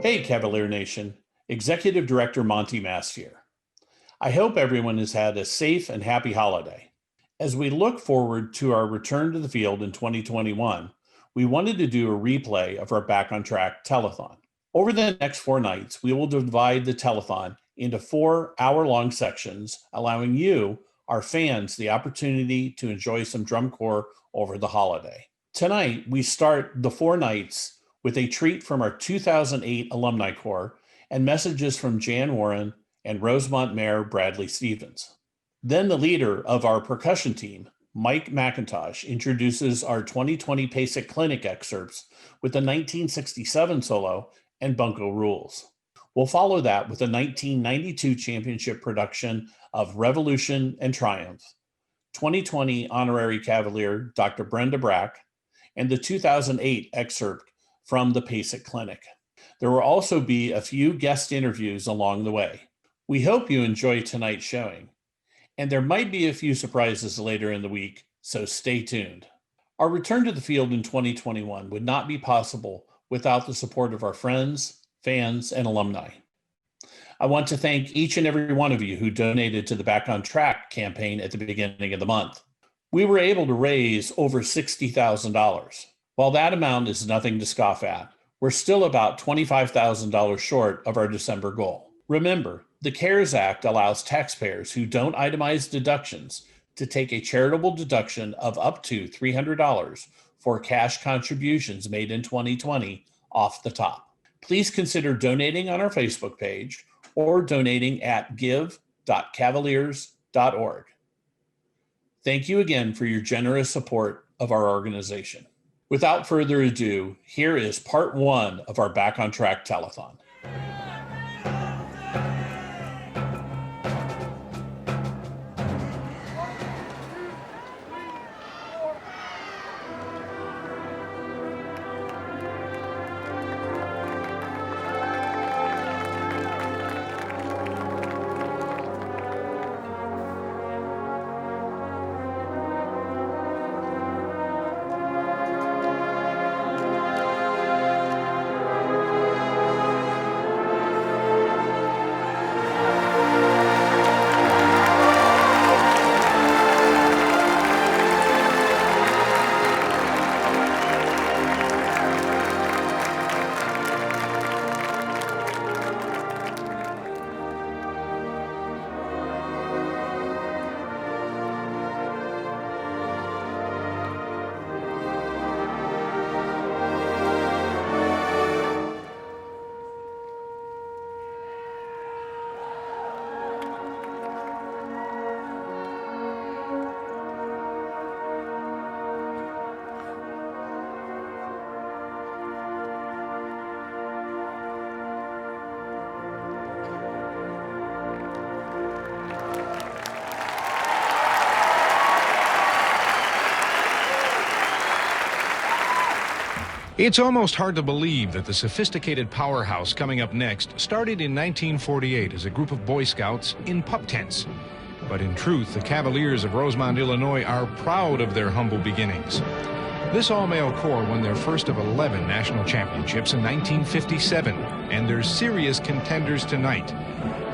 Hey, Cavalier Nation. Executive Director Monty Mast here. I hope everyone has had a safe and happy holiday. As we look forward to our return to the field in 2021, we wanted to do a replay of our Back on Track telethon. Over the next 4 nights, we will divide the telethon into 4 hour-long sections, allowing you, our fans, the opportunity to enjoy some drum corps over the holiday. Tonight, we start the 4 nights with a treat from our 2008 Alumni Corps and messages from Jan Warren and Rosemont Mayor Bradley Stevens. Then the leader of our percussion team, Mike McIntosh, introduces our 2020 PASIC Clinic excerpts with the 1967 solo and Bunko Rules. We'll follow that with a 1992 championship production of Revolution and Triumph, 2020 Honorary Cavalier Dr. Brenda Brack, and the 2008 excerpt from the PASIC Clinic. There will also be a few guest interviews along the way. We hope you enjoy tonight's showing, and there might be a few surprises later in the week, so stay tuned. Our return to the field in 2021 would not be possible without the support of our friends, fans, and alumni. I want to thank each and every one of you who donated to the Back on Track campaign at the beginning of the month. We were able to raise over $60,000. While that amount is nothing to scoff at, we're still about $25,000 short of our December goal. Remember, the CARES Act allows taxpayers who don't itemize deductions to take a charitable deduction of up to $300 for cash contributions made in 2020 off the top. Please consider donating on our Facebook page or donating at give.cavaliers.org. Thank you again for your generous support of our organization. Without further ado, here is part 1 of our Back on Track telethon. It's almost hard to believe that the sophisticated powerhouse coming up next started in 1948 as a group of Boy Scouts in pup tents. But in truth, the Cavaliers of Rosemont, Illinois are proud of their humble beginnings. This all-male corps won their first of 11 national championships in 1957, and they're serious contenders tonight.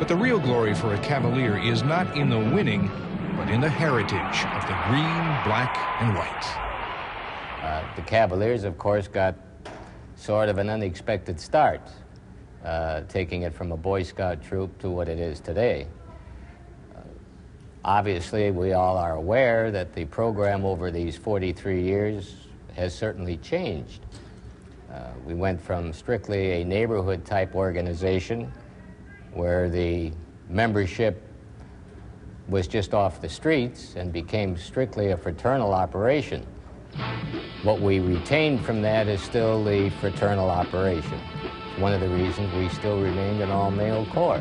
But the real glory for a Cavalier is not in the winning, but in the heritage of the green, black, and white. The Cavaliers, of course, got sort of an unexpected start, taking it from a Boy Scout troop to what it is today. Obviously, we all are aware that the program over these 43 years has certainly changed. We went from strictly a neighborhood-type organization where the membership was just off the streets and became strictly a fraternal operation. What we retained from that is still the fraternal operation. It's one of the reasons we still remained an all-male corps.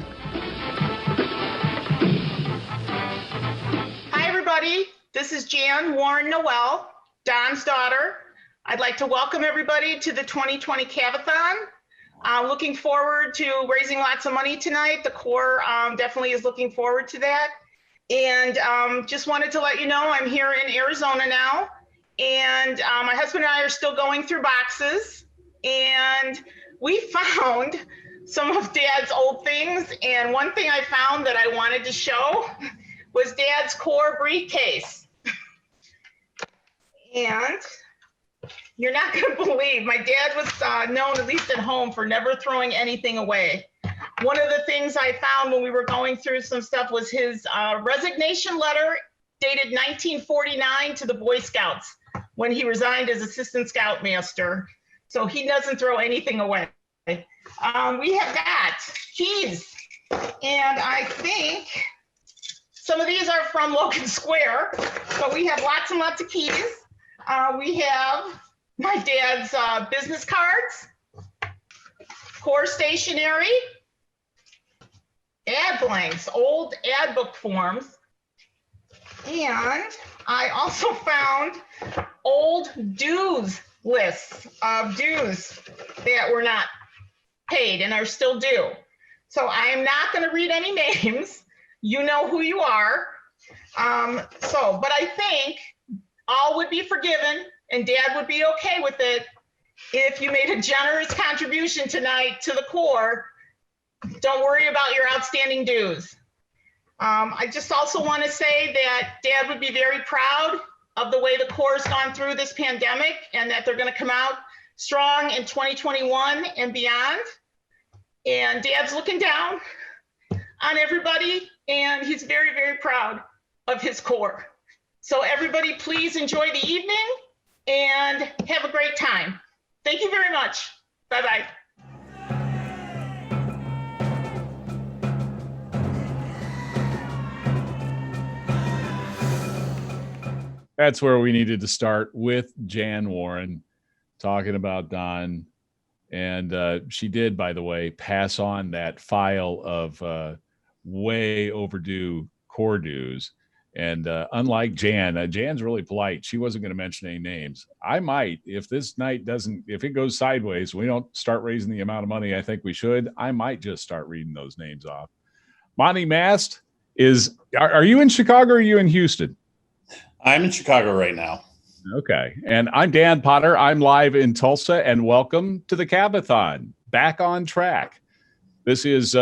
Hi, everybody. This is Jan Warren Noel, Don's daughter. I'd like to welcome everybody to the 2020 Cav-A-Thon. Looking forward to raising lots of money tonight. The Corps definitely is looking forward to that. And just wanted to let you know I'm here in Arizona now. And my husband and I are still going through boxes. And we found some of Dad's old things, and one thing I found that I wanted to show was Dad's core briefcase. And you're not going to believe, my dad was known, at least at home, for never throwing anything away. One of the things I found when we were going through some stuff was his resignation letter dated 1949 to the Boy Scouts when he resigned as assistant scoutmaster. So he doesn't throw anything away. We have got keys, and I think some of these are from Logan Square, but we have lots and lots of keys. We have my dad's business cards, core stationery, ad blanks, old ad book forms, and I also found old dues lists of dues that were not paid and are still due. So I am not going to read any names. You know who you are. But I think all would be forgiven and Dad would be okay with it if you made a generous contribution tonight to the Corps. Don't worry about your outstanding dues. I just also want to say that Dad would be very proud of the way the Corps has gone through this pandemic, and that they're going to come out strong in 2021 and beyond. And Dad's looking down on everybody, and he's very, very proud of his Corps. So everybody, please enjoy the evening and have a great time. Thank you very much. Bye-bye. That's where we needed to start, with Jan Warren talking about Don. And she did, by the way, pass on that file of way overdue Corps dues. And unlike Jan, Jan's really polite. She wasn't going to mention any names. I might, if this night if it goes sideways, we don't start raising the amount of money I think we should, I might just start reading those names off. Monty Mast are you in Chicago or are you in Houston? I'm in Chicago right now. Okay. And I'm Dan Potter. I'm live in Tulsa, and welcome to the Cav-A-Thon. Back on track. This is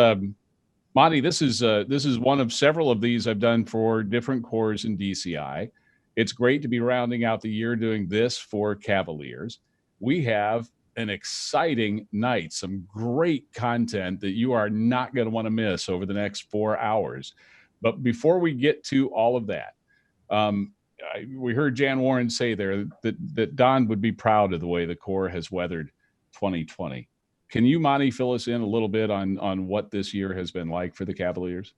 Monty, this is one of several of these I've done for different corps in DCI. It's great to be rounding out the year doing this for Cavaliers. We have an exciting night, some great content that you are not going to want to miss over the next 4 hours. But before we get to all of that, we heard Jan Warren say there that Don would be proud of the way the Corps has weathered 2020. Can you, Monty, fill us in a little bit on what this year has been like for the Cavaliers?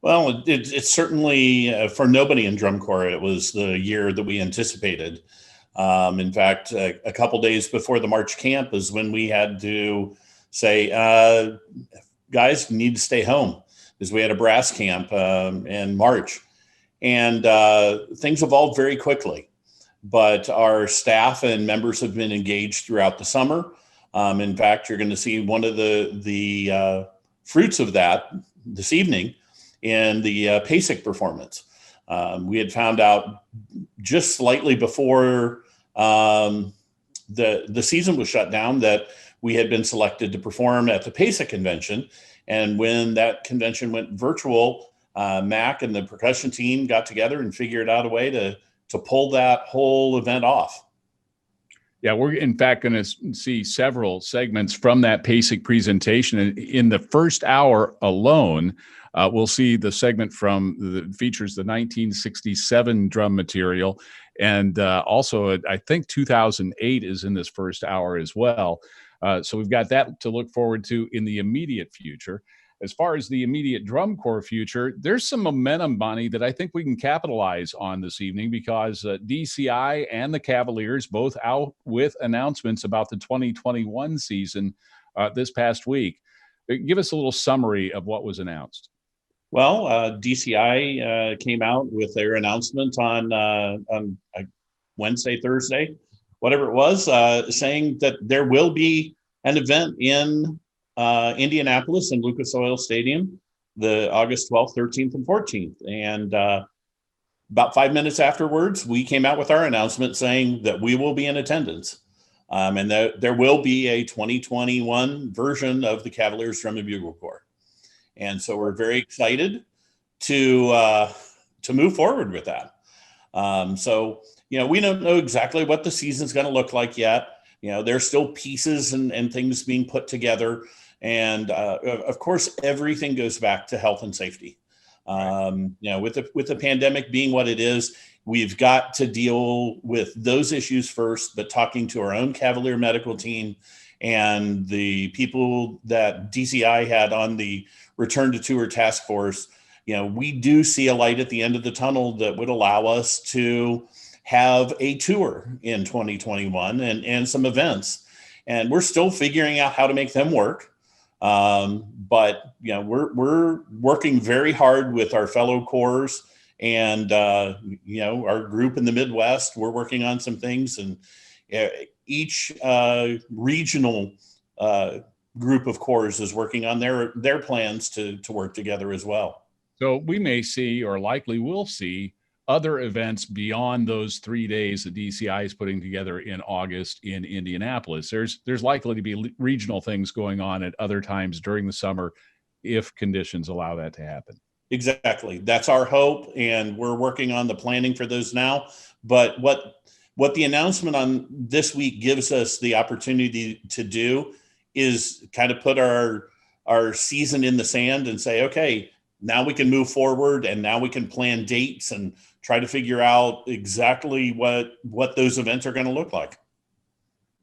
Well, it's certainly, for nobody in Drum Corps, it was the year that we anticipated. In fact, a couple days before the March camp is when we had to say, guys, you need to stay home, because we had a brass camp in March. And things evolved very quickly, but our staff and members have been engaged throughout the summer. In fact, you're going to see one of the fruits of that this evening in the PASIC performance. We had found out just slightly before the season was shut down that we had been selected to perform at the PASIC convention. And when that convention went virtual, Mac and the percussion team got together and figured out a way to pull that whole event off. Yeah, we're in fact going to see several segments from that PASIC presentation. And in the first hour alone, we'll see the segment features the 1967 drum material. And also, I think 2008 is in this first hour as well. So we've got that to look forward to in the immediate future. As far as the immediate Drum Corps future, there's some momentum, Bonnie, that I think we can capitalize on this evening, because DCI and the Cavaliers both out with announcements about the 2021 season this past week. Give us a little summary of what was announced. Well, DCI came out with their announcement on Wednesday, Thursday, whatever it was, saying that there will be an event in Indianapolis and Lucas Oil Stadium, the August 12th, 13th, and 14th. And about 5 minutes afterwards, we came out with our announcement saying that we will be in attendance. And there will be a 2021 version of the Cavaliers Drum and Bugle Corps. And so we're very excited to move forward with that. So, we don't know exactly what the season's going to look like yet. There's still pieces and things being put together. And of course, everything goes back to health and safety. With the pandemic being what it is, we've got to deal with those issues first, but talking to our own Cavalier medical team and the people that DCI had on the Return to Tour task force, we do see a light at the end of the tunnel that would allow us to have a tour in 2021 and some events. And we're still figuring out how to make them work. But we're working very hard with our fellow corps and our group in the Midwest. We're working on some things, and each regional group of corps is working on their plans to work together as well. So we may see, or likely will see, other events beyond those 3 days that DCI is putting together in August in Indianapolis. There's likely to be regional things going on at other times during the summer if conditions allow that to happen. Exactly. That's our hope, and we're working on the planning for those now. But what the announcement on this week gives us the opportunity to do is kind of put our season in the sand and say, okay, now we can move forward, and now we can plan dates and try to figure out exactly what those events are going to look like.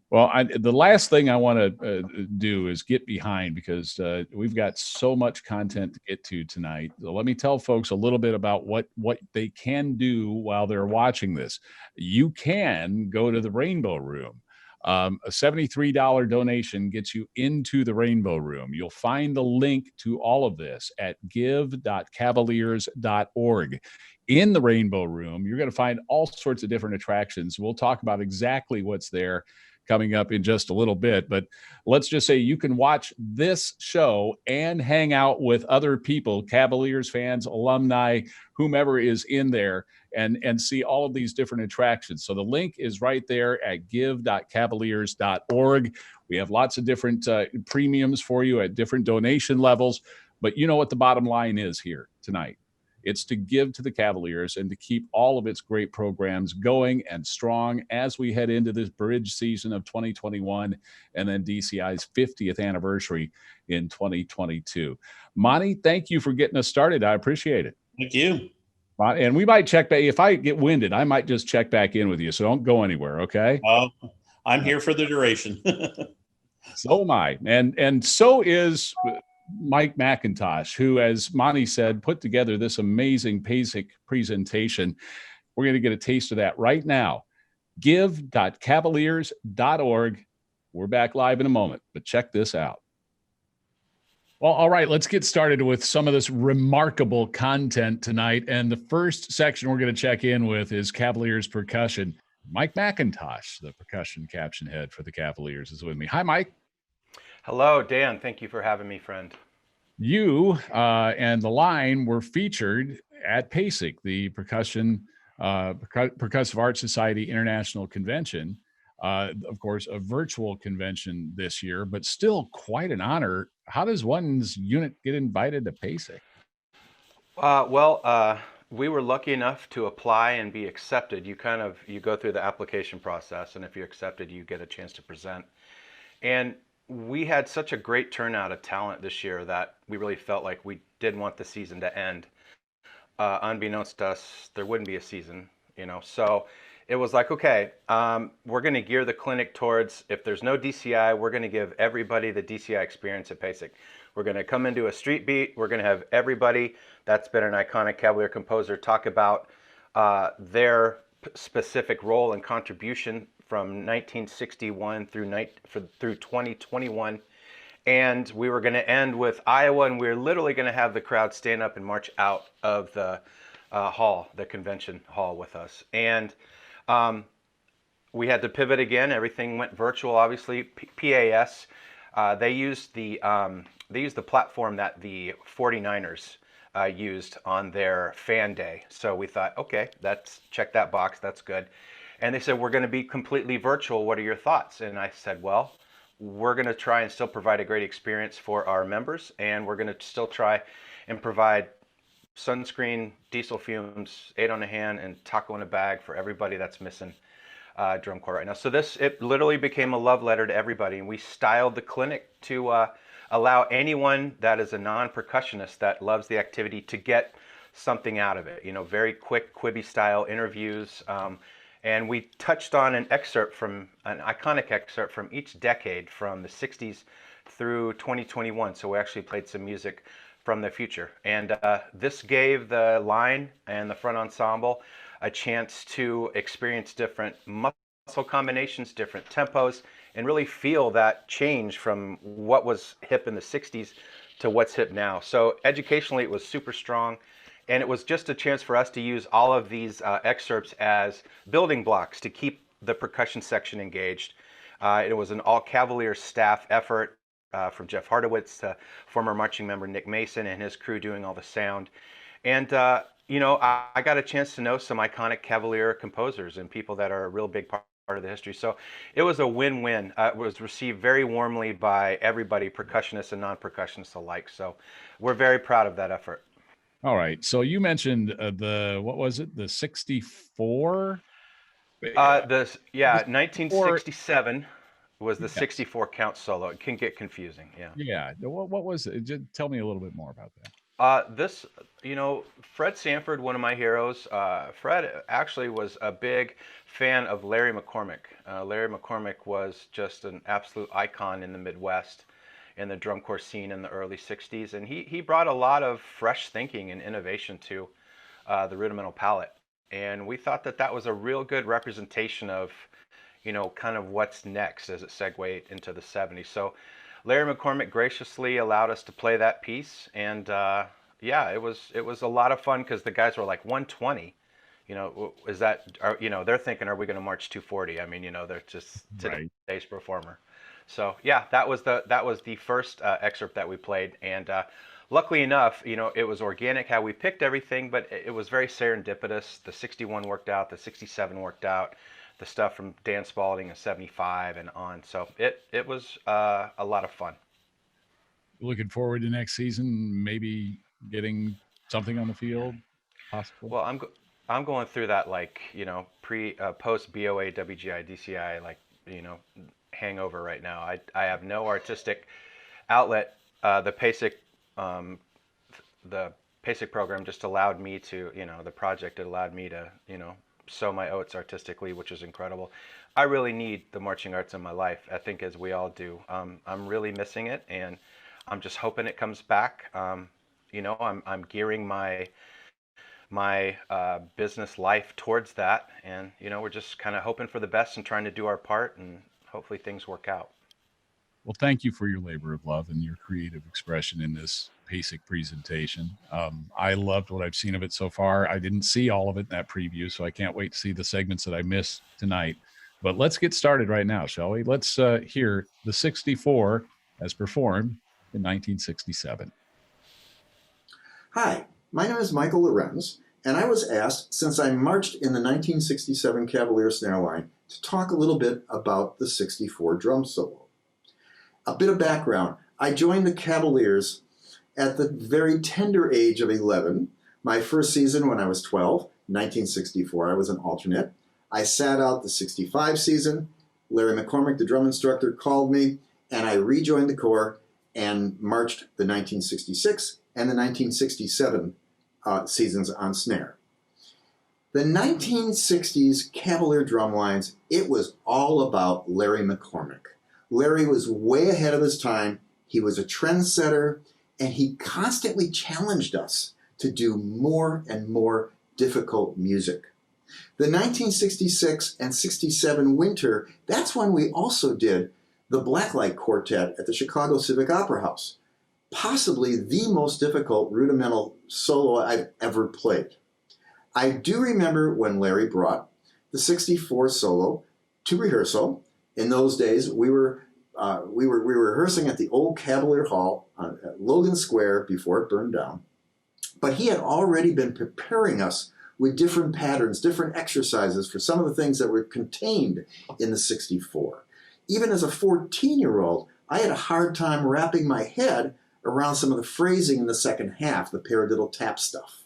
Well, the last thing I want to do is get behind, because we've got so much content to get to tonight. So let me tell folks a little bit about what they can do while they're watching this. You can go to the Rainbow Room. A $73 donation gets you into the Rainbow Room. You'll find the link to all of this at give.cavaliers.org. In the Rainbow Room, you're going to find all sorts of different attractions. We'll talk about exactly what's there coming up in just a little bit. But let's just say you can watch this show and hang out with other people, Cavaliers fans, alumni, whomever is in there, and see all of these different attractions. So the link is right there at give.cavaliers.org. We have lots of different premiums for you at different donation levels. But you know what the bottom line is here tonight. It's to give to the Cavaliers and to keep all of its great programs going and strong as we head into this bridge season of 2021 and then DCI's 50th anniversary in 2022. Monty, thank you for getting us started. I appreciate it. Thank you. And we might check back. If I get winded, I might just check back in with you. So don't go anywhere, okay? I'm here for the duration. So am I. And so is Mike McIntosh, who, as Monty said, put together this amazing basic presentation. We're going to get a taste of that right now. Give.cavaliers.org. We're back live in a moment, but check this out. Well, all right, let's get started with some of this remarkable content tonight. And the first section we're going to check in with is Cavaliers percussion. Mike McIntosh, the percussion caption head for the Cavaliers, is with me. Hi, Mike. Hello, Dan. Thank you for having me, friend. You and the line were featured at PASIC, the Percussion Percussive Art Society International Convention. Of course, a virtual convention this year, but still quite an honor. How does one's unit get invited to PASIC? We were lucky enough to apply and be accepted. You go through the application process, and if you're accepted, you get a chance to present. And we had such a great turnout of talent this year that we really felt like we didn't want the season to end. Unbeknownst to us, there wouldn't be a season, So it was like, okay, we're going to gear the clinic towards, if there's no DCI, we're going to give everybody the DCI experience at PASIC. We're going to come into a street beat. We're going to have everybody that's been an iconic Cavalier composer talk about their specific role and contribution from 1961 through 2021. And we were going to end with Iowa, and we were literally going to have the crowd stand up and march out of the hall, the convention hall with us. And we had to pivot again. Everything went virtual, obviously. PAS, they used the platform that the 49ers used on their fan day. So we thought, okay, check that box. That's good. And they said, we're going to be completely virtual. What are your thoughts? And I said, well, we're going to try and still provide a great experience for our members, and we're going to still try and provide sunscreen, diesel fumes, 8 on a hand, and taco in a bag for everybody that's missing drum corps right now. So it literally became a love letter to everybody, and we styled the clinic to allow anyone that is a non-percussionist that loves the activity to get something out of it. You know, very quick Quibi style interviews, and we touched on an iconic excerpt from each decade from the 60s through 2021. So we actually played some music from the future, and this gave the line and the front ensemble a chance to experience different muscle combinations, different tempos, and really feel that change from what was hip in the 60s to what's hip now. So educationally, it was super strong, and it was just a chance for us to use all of these excerpts as building blocks to keep the percussion section engaged. It was an all Cavaliers staff effort, from Jeff Hardowitz to former marching member Nick Mason and his crew doing all the sound. And you know, I got a chance to know some iconic Cavalier composers and people that are a real big part of the history. So it was a win-win. It was received very warmly by everybody, percussionists and non-percussionists alike. So we're very proud of that effort. All right. So you mentioned what was it? The 64? 1967 was the 64 count solo. It can get confusing. Yeah. Yeah. What was it? Just tell me a little bit more about that. This, you know, Fred Sanford, one of my heroes, Fred actually was a big fan of Larry McCormick. Larry McCormick was just an absolute icon in the Midwest in the drum corps scene in the early 60s. And he brought a lot of fresh thinking and innovation to the rudimental palette. And we thought that was a real good representation of, you know, kind of what's next as it segued into the 70s. So Larry McCormick graciously allowed us to play that piece, and yeah, it was a lot of fun because the guys were like 120. You know, you know, they're thinking, are we going to march 240? I mean, you know, they're just today's performer. So yeah, that was the first excerpt that we played, and luckily enough, you know, it was organic how we picked everything, but it was very serendipitous. The 61 worked out, the 67 worked out. The stuff from Dan Spalding in 75 and on. So it was a lot of fun. Looking forward to next season, maybe getting something on the field, possibly. Well, I'm going through that, like, you know, post BOA, WGI, DCI, like, you know, hangover right now. I have no artistic outlet. The PASIC program just allowed me to, you know, the project, it allowed me to, you know, sow my oats artistically, which is incredible. I really need the marching arts in my life, I think, as we all do. I'm really missing it, and I'm just hoping it comes back. You know, I'm gearing my business life towards that, and you know, we're just kind of hoping for the best and trying to do our part, and hopefully things work out. Well, thank you for your labor of love and your creative expression in this PASIC presentation. I loved what I've seen of it so far. I didn't see all of it in that preview, so I can't wait to see the segments that I missed tonight. But let's get started right now, shall we? Let's hear the 64 as performed in 1967. Hi, my name is Michael Lorenz, and I was asked, since I marched in the 1967 Cavalier snare line, to talk a little bit about the 64 drum solo. A bit of background. I joined the Cavaliers at the very tender age of 11. My first season when I was 12, 1964, I was an alternate. I sat out the 65 season. Larry McCormick, the drum instructor, called me, and I rejoined the Corps and marched the 1966 and the 1967 seasons on snare. The 1960s Cavalier drum lines, it was all about Larry McCormick. Larry was way ahead of his time. He was a trendsetter, and he constantly challenged us to do more and more difficult music. The 1966 and 67 winter, that's when we also did the Blacklight Quartet at the Chicago Civic Opera House, possibly the most difficult rudimental solo I've ever played. I do remember when Larry brought the 64 solo to rehearsal. In those days, we were rehearsing at the old Cavalier Hall at Logan Square before it burned down. But he had already been preparing us with different patterns, different exercises for some of the things that were contained in the 64. Even as a 14-year-old, I had a hard time wrapping my head around some of the phrasing in the second half, the paradiddle tap stuff.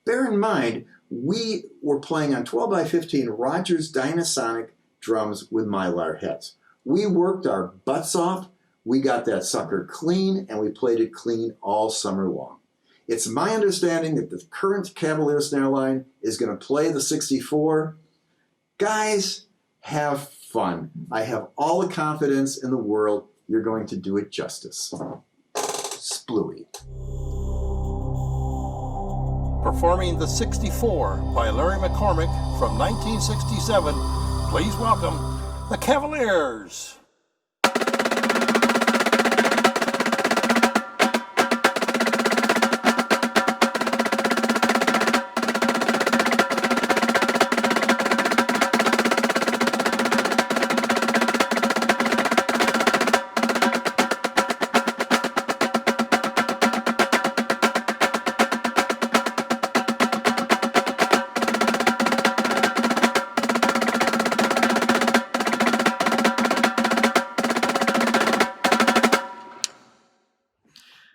Bear in mind, we were playing on 12x15 Rogers Dynasonic drums with Mylar heads. We worked our butts off, we got that sucker clean, and we played it clean all summer long. It's my understanding that the current Cavalier snare line is going to play the 64. Guys, have fun. I have all the confidence in the world you're going to do it justice. Splooey. Performing the 64 by Larry McCormick from 1967, please welcome the Cavaliers.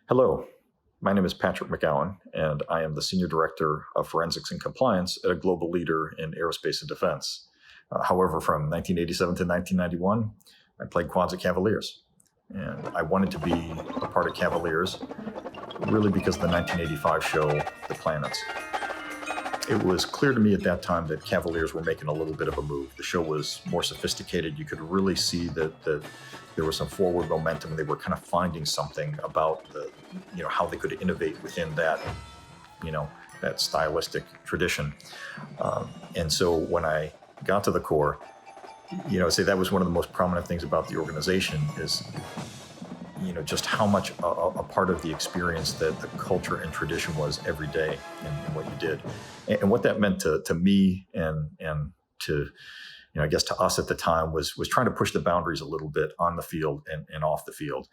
Hello, my name is Patrick McGowan, and I am the Senior Director of Forensics and Compliance at a global leader in aerospace and defense. However, from 1987 to 1991, I played quads at Cavaliers. And I wanted to be a part of Cavaliers really because of the 1985 show, The Planets. It was clear to me at that time that Cavaliers were making a little bit of a move. The show was more sophisticated. You could really see that there was some forward momentum. They were kind of finding something about how they could innovate within that, that stylistic tradition. And so when I got to the Corps, I'd say that was one of the most prominent things about the organization is, just how much a part of the experience that the culture and tradition was every day in what you did. And what that meant to me and to, I guess to us at the time was trying to push the boundaries a little bit on the field and off the field.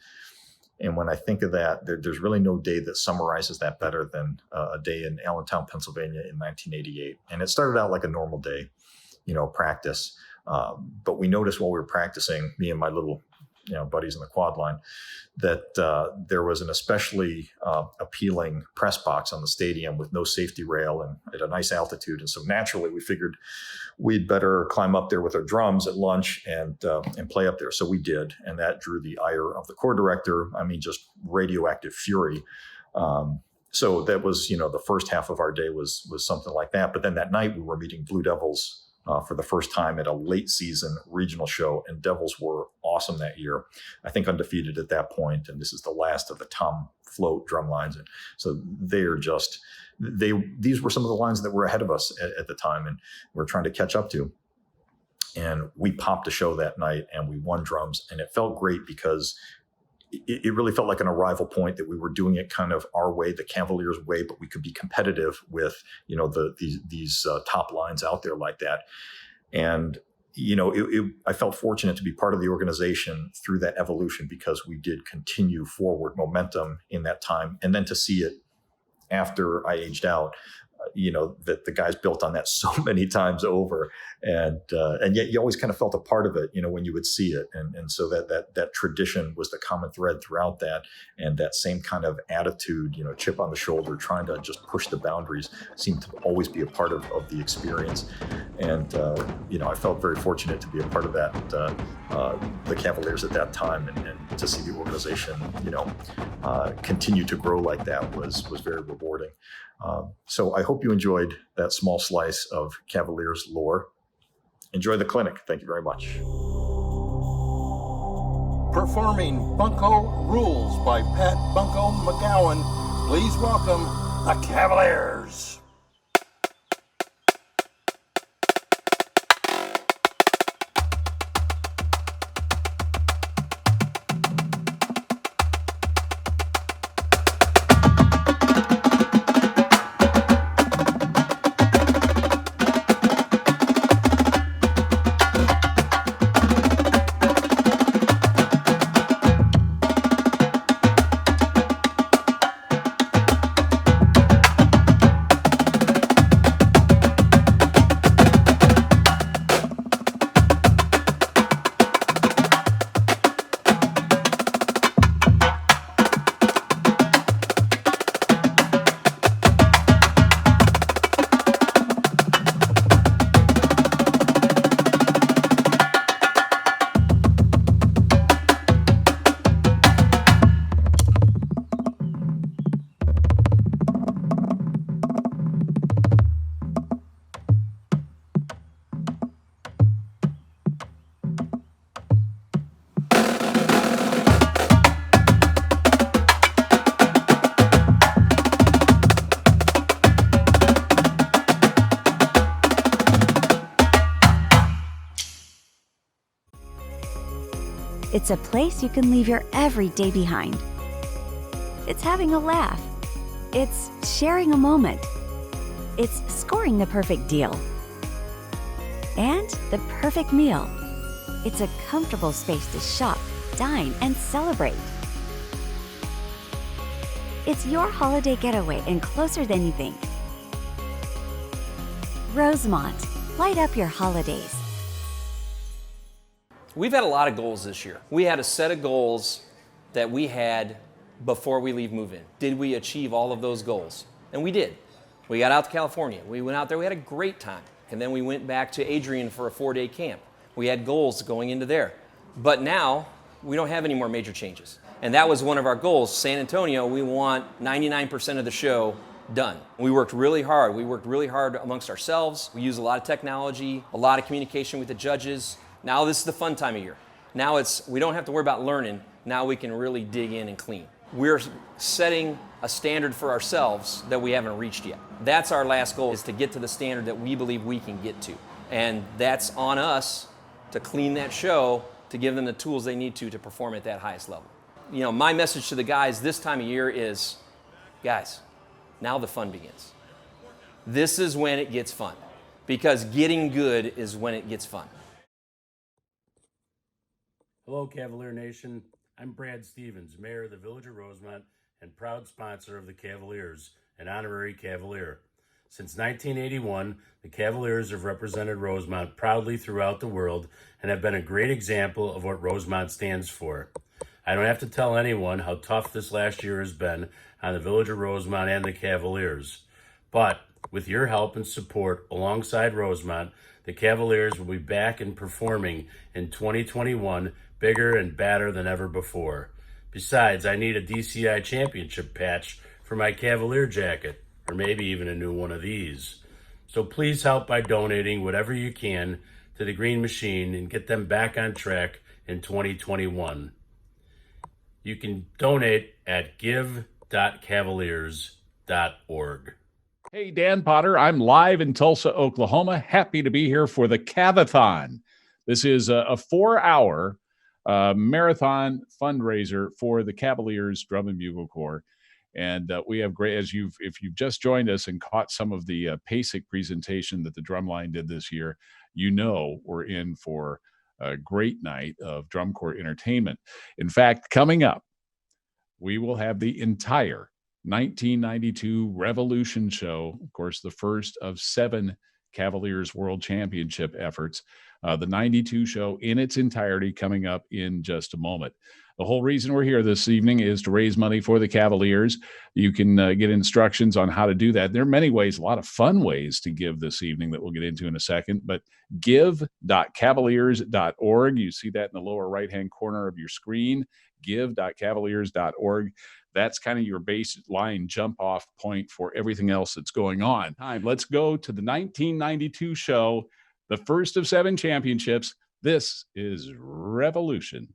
And when I think of that, there's really no day that summarizes that better than a day in Allentown, Pennsylvania in 1988. And it started out like a normal day, practice. But we noticed while we were practicing, me and my little buddies in the quad line, that there was an especially appealing press box on the stadium with no safety rail and at a nice altitude. And so naturally we figured we'd better climb up there with our drums at lunch and play up there. So we did. And that drew the ire of the Corps director. I mean, just radioactive fury. So that was, the first half of our day was something like that. But then that night we were meeting Blue Devils for the first time at a late season regional show, and Devils were awesome that year. I think undefeated at that point, and this is the last of the Tom Float drum lines. And so these were some of the lines that were ahead of us at the time, and we're trying to catch up to. And we popped a show that night, and we won drums, and it felt great because it really felt like an arrival point that we were doing it kind of our way, the Cavaliers way, but we could be competitive with, these top lines out there like that. And, I felt fortunate to be part of the organization through that evolution because we did continue forward momentum in that time. And then to see it after I aged out, that the guys built on that so many times over, and yet you always kind of felt a part of it, when you would see it, and so that tradition was the common thread throughout that, and that same kind of attitude, chip on the shoulder, trying to just push the boundaries, seemed to always be a part of the experience, and I felt very fortunate to be a part of that, the Cavaliers at that time, and to see the organization, continue to grow like that was very rewarding. So I hope you enjoyed that small slice of Cavaliers lore. Enjoy the clinic. Thank you very much. Performing Bunko Rules by Pat Bunko McGowan, please welcome the Cavaliers. It's a place you can leave your everyday behind. It's having a laugh. It's sharing a moment. It's scoring the perfect deal. And the perfect meal. It's a comfortable space to shop, dine, and celebrate. It's your holiday getaway and closer than you think. Rosemont, light up your holidays. We've had a lot of goals this year. We had a set of goals that we had before we leave move-in. Did we achieve all of those goals? And we did. We got out to California. We went out there, we had a great time. And then we went back to Adrian for a 4-day camp. We had goals going into there. But now, we don't have any more major changes. And that was one of our goals. San Antonio, we want 99% of the show done. We worked really hard. We worked really hard amongst ourselves. We used a lot of technology, a lot of communication with the judges. Now this is the fun time of year. Now we don't have to worry about learning. Now we can really dig in and clean. We're setting a standard for ourselves that we haven't reached yet. That's our last goal, is to get to the standard that we believe we can get to. And that's on us to clean that show, to give them the tools they need to perform at that highest level. You know, my message to the guys this time of year is, guys, now the fun begins. This is when it gets fun, because getting good is when it gets fun. Hello, Cavalier Nation. I'm Brad Stevens, Mayor of the Village of Rosemont and proud sponsor of the Cavaliers, an honorary Cavalier. Since 1981, the Cavaliers have represented Rosemont proudly throughout the world and have been a great example of what Rosemont stands for. I don't have to tell anyone how tough this last year has been on the Village of Rosemont and the Cavaliers. But with your help and support alongside Rosemont, the Cavaliers will be back and performing in 2021 bigger and badder than ever before. Besides, I need a DCI championship patch for my Cavalier jacket, or maybe even a new one of these. So please help by donating whatever you can to the Green Machine and get them back on track in 2021. You can donate at give.cavaliers.org. Hey, Dan Potter. I'm live in Tulsa, Oklahoma. Happy to be here for the Cav-A-Thon. This is a 4-hour marathon fundraiser for the Cavaliers Drum and Bugle Corps. And we have great, if you've just joined us and caught some of the PASIC presentation that the Drumline did this year, you know we're in for a great night of drum corps entertainment. In fact, coming up, we will have the entire 1992 Revolution show, of course, the first of 7 Cavaliers World Championship efforts. The 92 show in its entirety coming up in just a moment. The whole reason we're here this evening is to raise money for the Cavaliers. You can get instructions on how to do that. There are many ways, a lot of fun ways to give this evening that we'll get into in a second, but give.cavaliers.org. You see that in the lower right-hand corner of your screen, give.cavaliers.org. That's kind of your baseline jump-off point for everything else that's going on. Let's go to the 1992 show, the first of 7 championships. This is Revolution.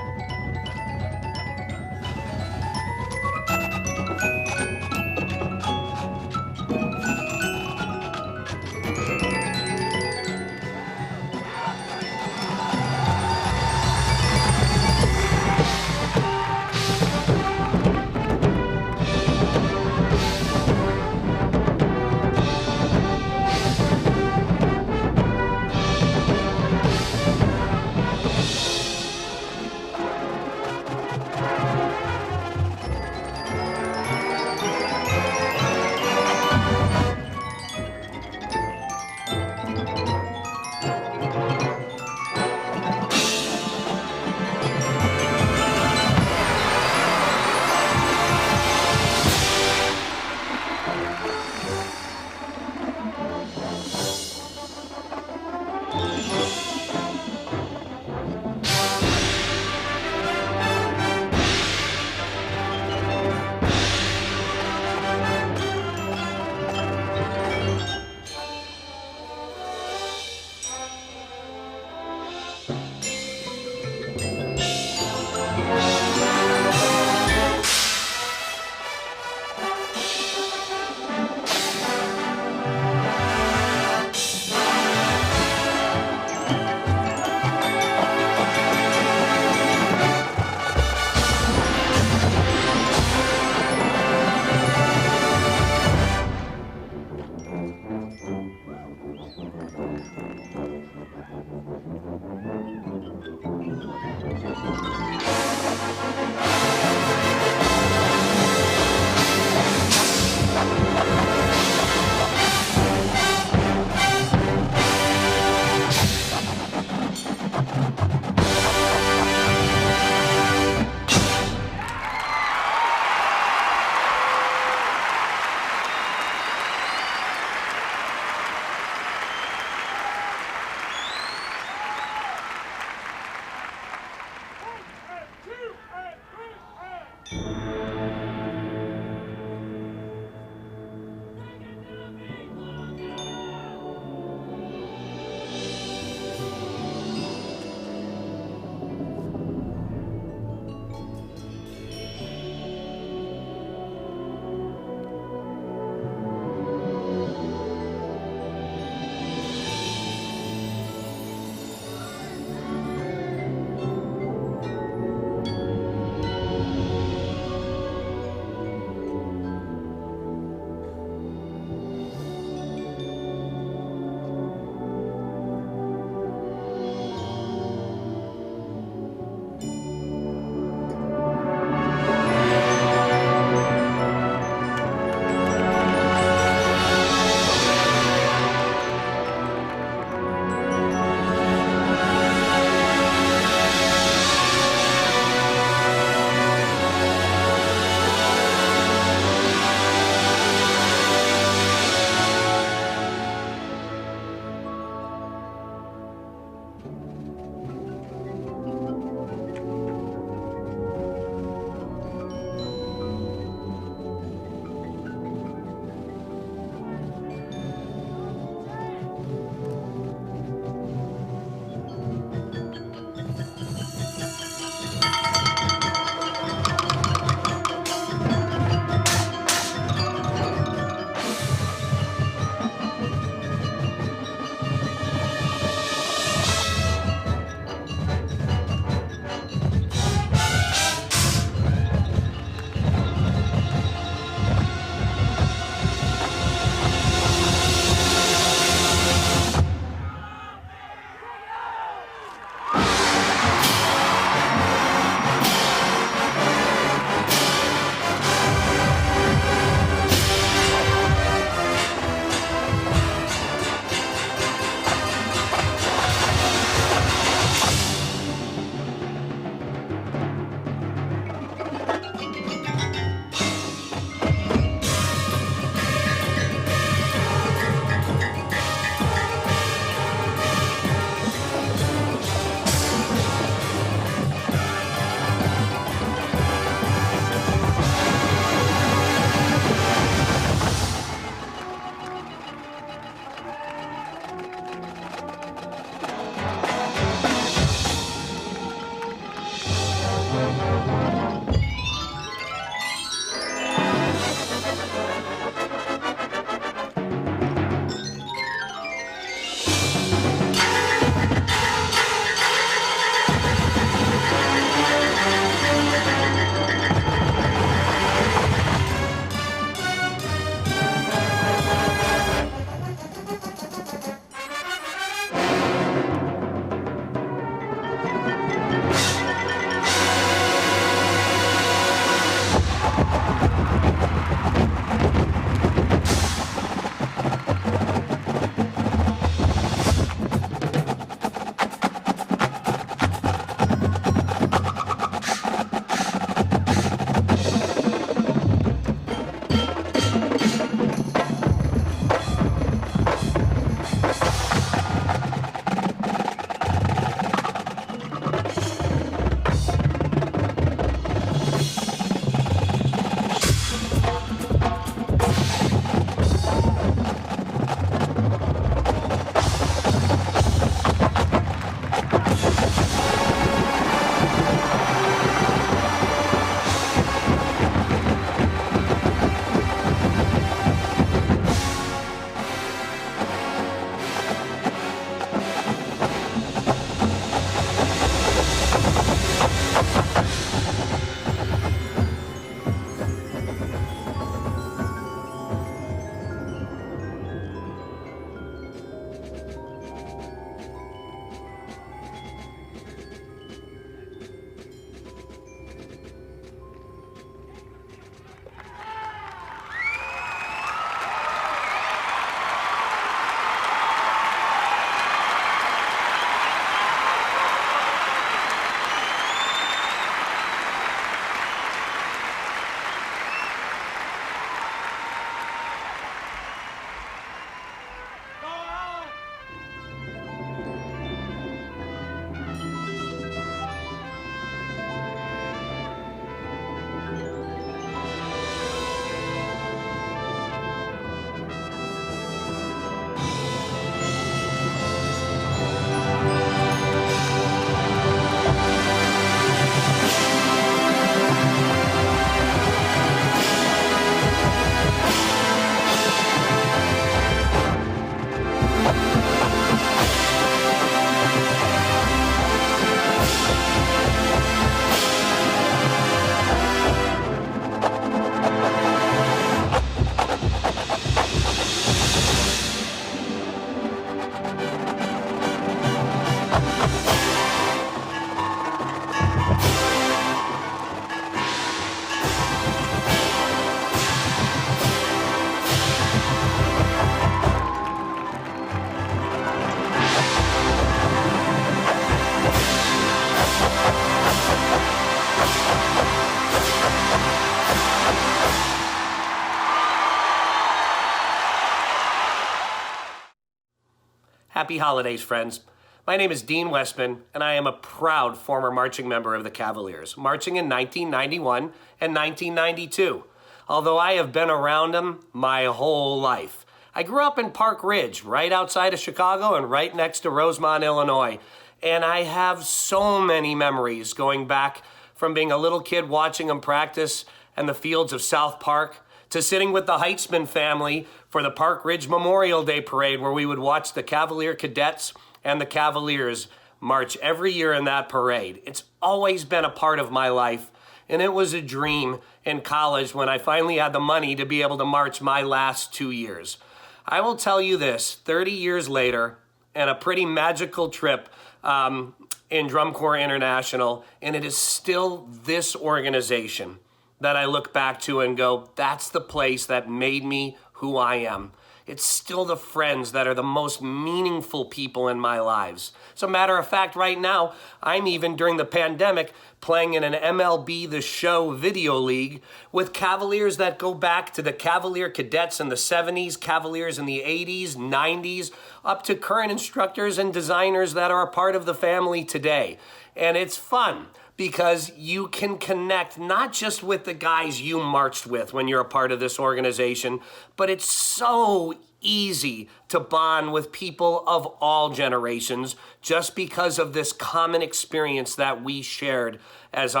Happy holidays, friends. My name is Dean Westman, and I am a proud former marching member of the Cavaliers, marching in 1991 and 1992, although I have been around them my whole life. I grew up in Park Ridge, right outside of Chicago and right next to Rosemont, Illinois, and I have so many memories going back from being a little kid watching them practice in the fields of South Park, to sitting with the Heitzman family for the Park Ridge Memorial Day Parade, where we would watch the Cavalier cadets and the Cavaliers march every year in that parade. It's always been a part of my life, and it was a dream in college when I finally had the money to be able to march my last 2 years. I will tell you this, 30 years later, and a pretty magical trip in Drum Corps International, and it is still this organization that I look back to and go, that's the place that made me who I am. It's still the friends that are the most meaningful people in my lives. As a matter of fact, right now, I'm even during the pandemic playing in an MLB The Show video league with Cavaliers that go back to the Cavalier cadets in the 70s, Cavaliers in the 80s, 90s, up to current instructors and designers that are a part of the family today. And it's fun, because you can connect not just with the guys you marched with when you're a part of this organization, but it's so easy to bond with people of all generations just because of this common experience that we shared as in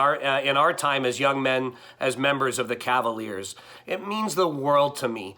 our time as young men, as members of the Cavaliers. It means the world to me.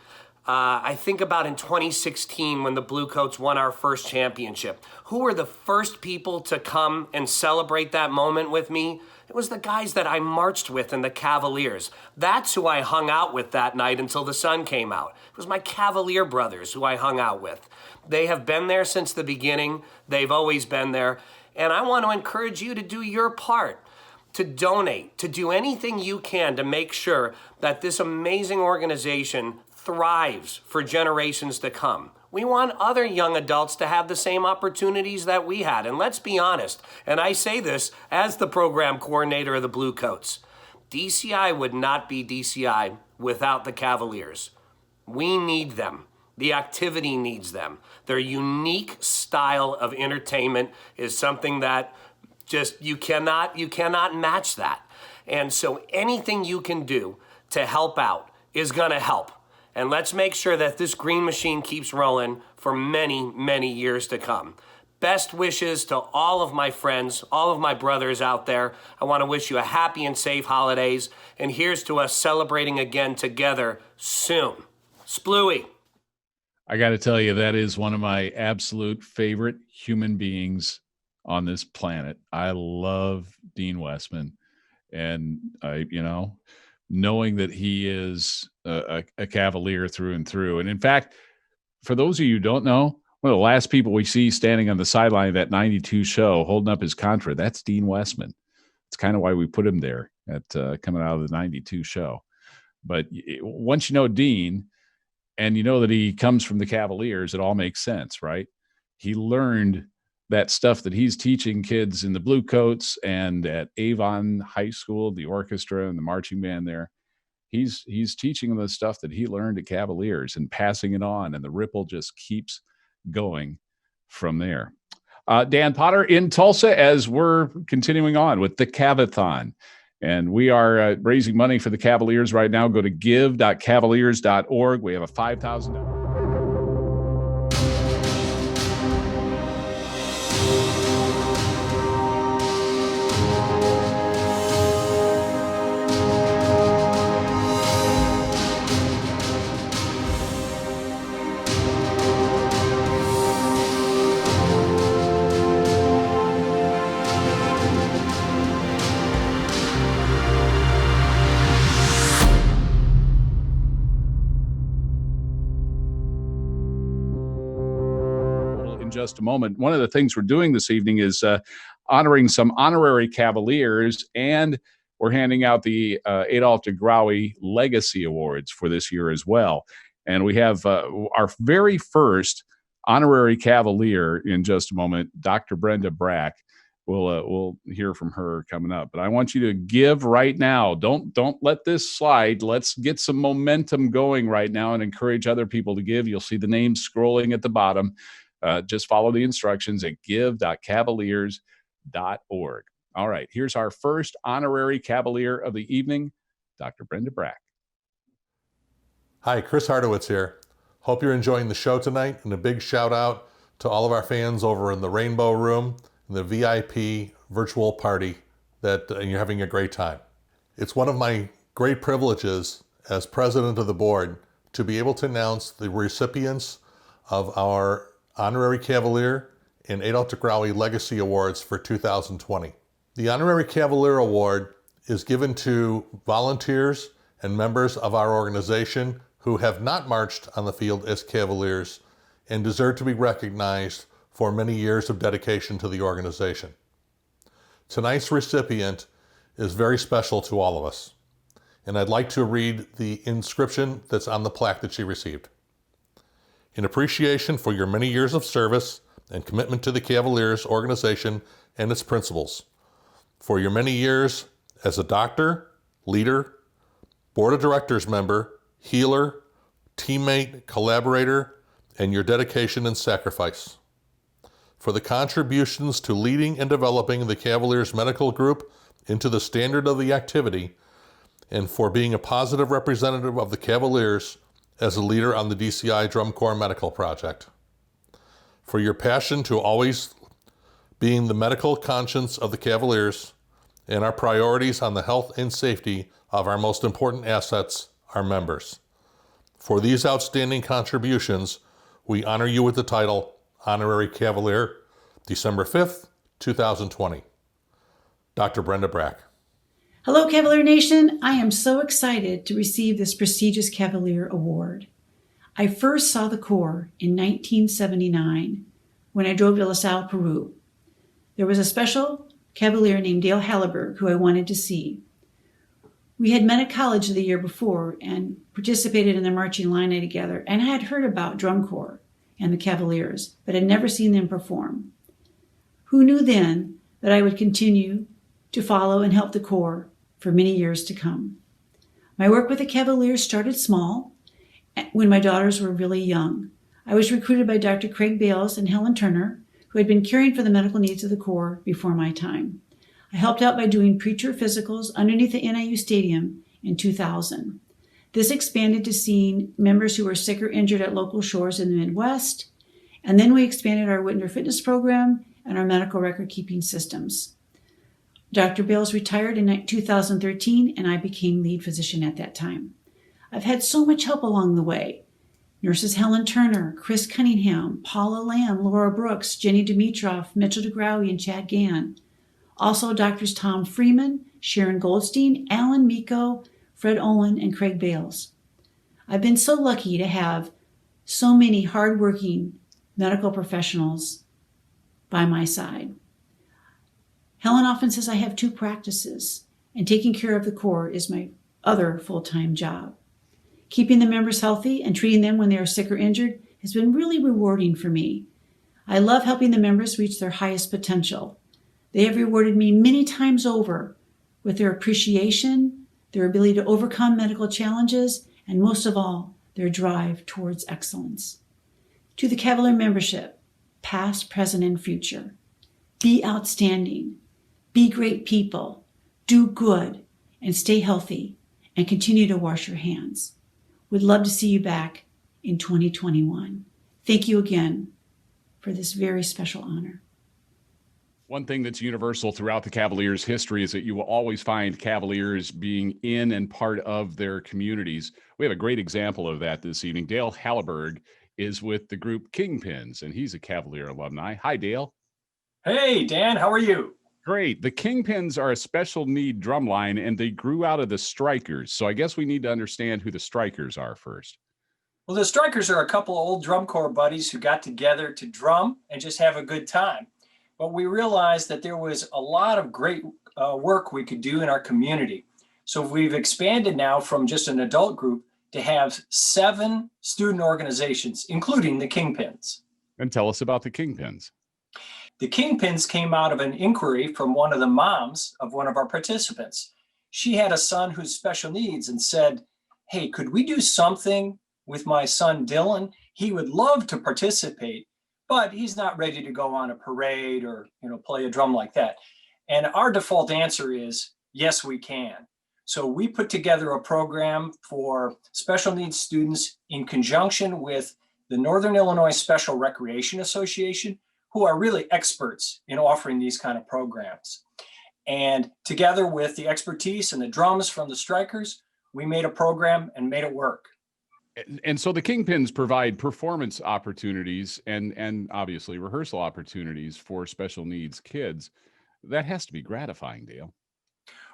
I think about in 2016 when the Bluecoats won our first championship. Who were the first people to come and celebrate that moment with me? It was the guys that I marched with in the Cavaliers. That's who I hung out with that night until the sun came out. It was my Cavalier brothers who I hung out with. They have been there since the beginning. They've always been there. And I want to encourage you to do your part, to donate, to do anything you can to make sure that this amazing organization thrives for generations to come. We want other young adults to have the same opportunities that we had. And let's be honest, and I say this as the program coordinator of the Bluecoats, DCI would not be DCI without the Cavaliers. We need them. The activity needs them. Their unique style of entertainment is something that just you cannot match that. And so anything you can do to help out is going to help. And let's make sure that this green machine keeps rolling for many, many years to come. Best wishes to all of my friends, all of my brothers out there. I want to wish you a happy and safe holidays. And here's to us celebrating again together soon. Splooey. I got to tell you, that is one of my absolute favorite human beings on this planet. I love Dean Westman. And knowing that he is a Cavalier through and through. And in fact, for those of you who don't know, one of the last people we see standing on the sideline of that 92 show holding up his contra, that's Dean Westman. It's kind of why we put him there at coming out of the 92 show. But once you know Dean and you know that he comes from the Cavaliers, it all makes sense, right? He learned that stuff that he's teaching kids in the Bluecoats and at Avon High School, the orchestra and the marching band there. He's teaching them the stuff that he learned at Cavaliers and passing it on, and the ripple just keeps going from there. Dan Potter in Tulsa as we're continuing on with the Cav-A-Thon. And we are raising money for the Cavaliers right now. Go to give.cavaliers.org. We have a $5,000. Just a moment. One of the things we're doing this evening is honoring some honorary Cavaliers, and we're handing out the Adolph DeGrawi Legacy Awards for this year as well. And we have our very first honorary Cavalier in just a moment, Dr. Brenda Brack. We'll hear from her coming up. But I want you to give right now. Don't let this slide. Let's get some momentum going right now and encourage other people to give. You'll see the names scrolling at the bottom. Just follow the instructions at give.cavaliers.org. All right, here's our first honorary Cavalier of the evening, Dr. Brenda Brack. Hi, Chris Hardowitz here. Hope you're enjoying the show tonight, and a big shout out to all of our fans over in the Rainbow Room, the VIP virtual party, that you're having a great time. It's one of my great privileges as president of the board to be able to announce the recipients of our Honorary Cavalier and Adolph DeGrawi Legacy Awards for 2020. The Honorary Cavalier Award is given to volunteers and members of our organization who have not marched on the field as Cavaliers and deserve to be recognized for many years of dedication to the organization. Tonight's recipient is very special to all of us, and I'd like to read the inscription that's on the plaque that she received. In appreciation for your many years of service and commitment to the Cavaliers organization and its principles, for your many years as a doctor, leader, board of directors member, healer, teammate, collaborator, and your dedication and sacrifice. For the contributions to leading and developing the Cavaliers Medical Group into the standard of the activity, and for being a positive representative of the Cavaliers as a leader on the DCI Drum Corps Medical Project. For your passion to always being the medical conscience of the Cavaliers and our priorities on the health and safety of our most important assets, our members. For these outstanding contributions, we honor you with the title Honorary Cavalier, December 5th, 2020. Dr. Brenda Brack. Hello, Cavalier Nation. I am so excited to receive this prestigious Cavalier Award. I first saw the Corps in 1979 when I drove to La Salle, Peru. There was a special Cavalier named Dale Halliburg who I wanted to see. We had met at college the year before and participated in the marching line together, and I had heard about Drum Corps and the Cavaliers, but had never seen them perform. Who knew then that I would continue to follow and help the Corps for many years to come? My work with the Cavaliers started small when my daughters were really young. I was recruited by Dr. Craig Bales and Helen Turner, who had been caring for the medical needs of the Corps before my time. I helped out by doing preacher physicals underneath the NIU Stadium in 2000. This expanded to seeing members who were sick or injured at local shores in the Midwest, and then we expanded our Whitner Fitness program and our medical record-keeping systems. Dr. Bales retired in 2013, and I became lead physician at that time. I've had so much help along the way. Nurses Helen Turner, Chris Cunningham, Paula Lamb, Laura Brooks, Jenny Dimitrov, Mitchell DeGrawi, and Chad Gann. Also Doctors Tom Freeman, Sharon Goldstein, Alan Miko, Fred Olin, and Craig Bales. I've been so lucky to have so many hardworking medical professionals by my side. Helen often says I have two practices, and taking care of the Corps is my other full-time job. Keeping the members healthy and treating them when they are sick or injured has been really rewarding for me. I love helping the members reach their highest potential. They have rewarded me many times over with their appreciation, their ability to overcome medical challenges, and most of all, their drive towards excellence. To the Cavalier membership, past, present, and future, be outstanding, be great people, do good, and stay healthy, and continue to wash your hands. Would love to see you back in 2021. Thank you again for this very special honor. One thing that's universal throughout the Cavaliers' history is that you will always find Cavaliers being in and part of their communities. We have a great example of that this evening. Dale Halliburg is with the group Kingpins, and he's a Cavalier alumni. Hi, Dale. Hey, Dan, how are you? Great. The Kingpins are a special need drumline, and they grew out of the Strikers. So I guess we need to understand who the Strikers are first. Well, the Strikers are a couple of old drum corps buddies who got together to drum and just have a good time. But we realized that there was a lot of great work we could do in our community. So we've expanded now from just an adult group to have 7 student organizations, including the Kingpins. And tell us about the Kingpins. The Kingpins came out of an inquiry from one of the moms of one of our participants. She had a son who's special needs and said, hey, could we do something with my son Dylan? He would love to participate, but he's not ready to go on a parade or, play a drum like that. And our default answer is, yes, we can. So we put together a program for special needs students in conjunction with the Northern Illinois Special Recreation Association, who are really experts in offering these kind of programs. And together with the expertise and the drums from the Strikers, we made a program and made it work. And so the Kingpins provide performance opportunities and obviously rehearsal opportunities for special needs kids. That has to be gratifying, Dale.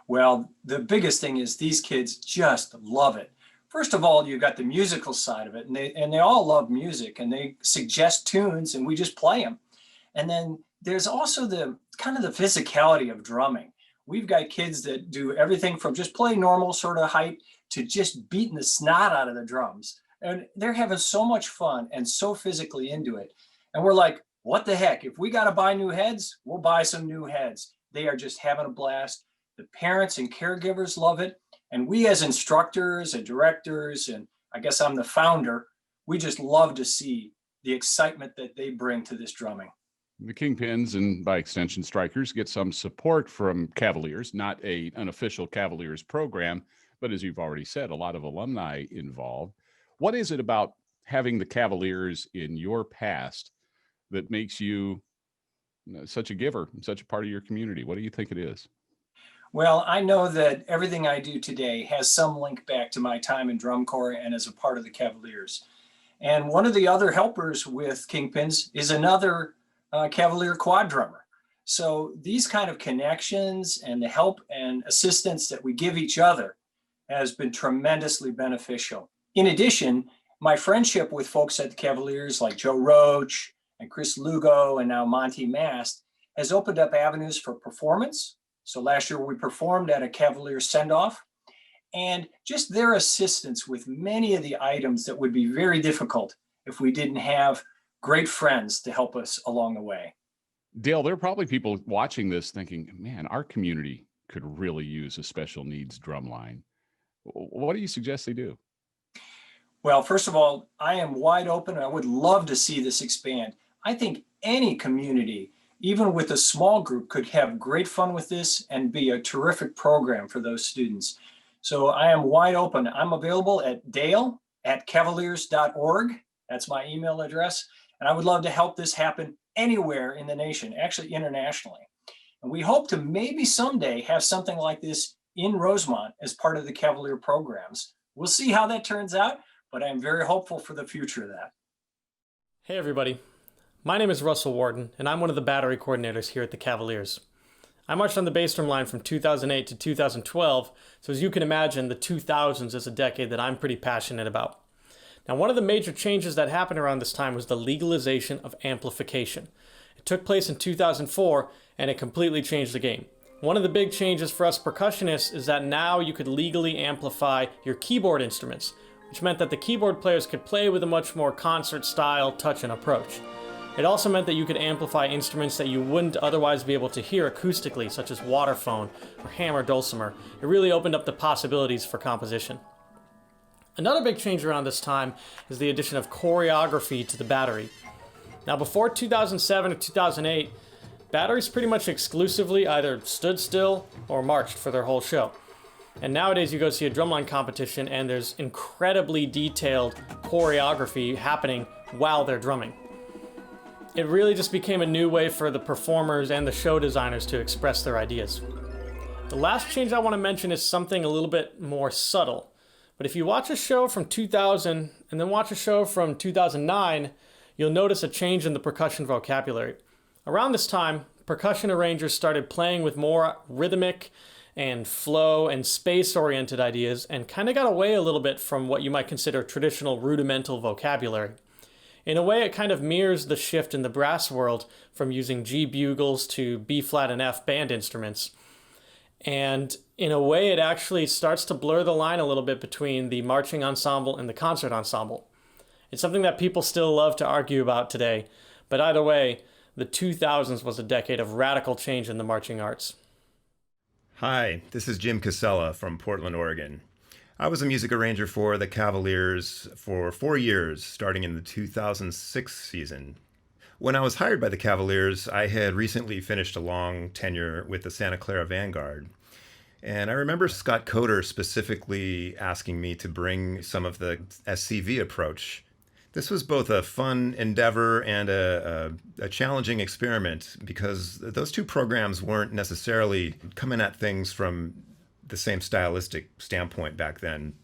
Well, the biggest thing is these kids just love it. First of all, you've got the musical side of it, and they all love music, and they suggest tunes, and we just play them. And then there's also the kind of the physicality of drumming. We've got kids that do everything from just play normal sort of height to just beating the snot out of the drums. And they're having so much fun and so physically into it. And we're like, what the heck? If we got to buy new heads, we'll buy some new heads. They are just having a blast. The parents and caregivers love it. And we as instructors and directors, and I guess I'm the founder, we just love to see the excitement that they bring to this drumming. The Kingpins, and by extension Strikers, get some support from Cavaliers, not an official Cavaliers program, but as you've already said, a lot of alumni involved. What is it about having the Cavaliers in your past that makes you such a giver, such a part of your community? What do you think it is? Well, I know that everything I do today has some link back to my time in drum corps and as a part of the Cavaliers. And one of the other helpers with Kingpins is another Cavalier quad drummer. So these kind of connections and the help and assistance that we give each other has been tremendously beneficial. In addition, my friendship with folks at the Cavaliers like Joe Roach and Chris Lugo and now Monty Mast has opened up avenues for performance. So last year we performed at a Cavalier send-off, and just their assistance with many of the items that would be very difficult if we didn't have great friends to help us along the way. Dale, there are probably people watching this thinking, man, our community could really use a special needs drum line. What do you suggest they do? Well, first of all, I am wide open. I would love to see this expand. I think any community, even with a small group, could have great fun with this and be a terrific program for those students. So I am wide open. I'm available at dale@cavaliers.org. That's my email address. And I would love to help this happen anywhere in the nation, actually internationally. And we hope to maybe someday have something like this in Rosemont as part of the Cavalier programs. We'll see how that turns out, but I'm very hopeful for the future of that. Hey everybody, my name is Russell Wharton, and I'm one of the battery coordinators here at the Cavaliers. I marched on the bass drum line from 2008 to 2012, so as you can imagine, the 2000s is a decade that I'm pretty passionate about. Now, one of the major changes that happened around this time was the legalization of amplification. It took place in 2004, and it completely changed the game. One of the big changes for us percussionists is that now you could legally amplify your keyboard instruments, which meant that the keyboard players could play with a much more concert-style touch and approach. It also meant that you could amplify instruments that you wouldn't otherwise be able to hear acoustically, such as waterphone or hammer dulcimer. It really opened up the possibilities for composition. Another big change around this time is the addition of choreography to the battery. Now, before 2007 or 2008, batteries pretty much exclusively either stood still or marched for their whole show. And nowadays you go see a drumline competition and there's incredibly detailed choreography happening while they're drumming. It really just became a new way for the performers and the show designers to express their ideas. The last change I want to mention is something a little bit more subtle. But if you watch a show from 2000 and then watch a show from 2009, you'll notice a change in the percussion vocabulary. Around this time, percussion arrangers started playing with more rhythmic and flow and space-oriented ideas and kind of got away a little bit from what you might consider traditional rudimental vocabulary. In a way, it kind of mirrors the shift in the brass world from using G bugles to B flat and F band instruments. And in a way, it actually starts to blur the line a little bit between the marching ensemble and the concert ensemble. It's something that people still love to argue about today, but either way, the 2000s was a decade of radical change in the marching arts. Hi, this is Jim Casella from Portland, Oregon. I was a music arranger for the Cavaliers for 4 years, starting in the 2006 season. When I was hired by the Cavaliers, I had recently finished a long tenure with the Santa Clara Vanguard. And I remember Scott Coder specifically asking me to bring some of the SCV approach. This was both a fun endeavor and a challenging experiment because those two programs weren't necessarily coming at things from the same stylistic standpoint back then.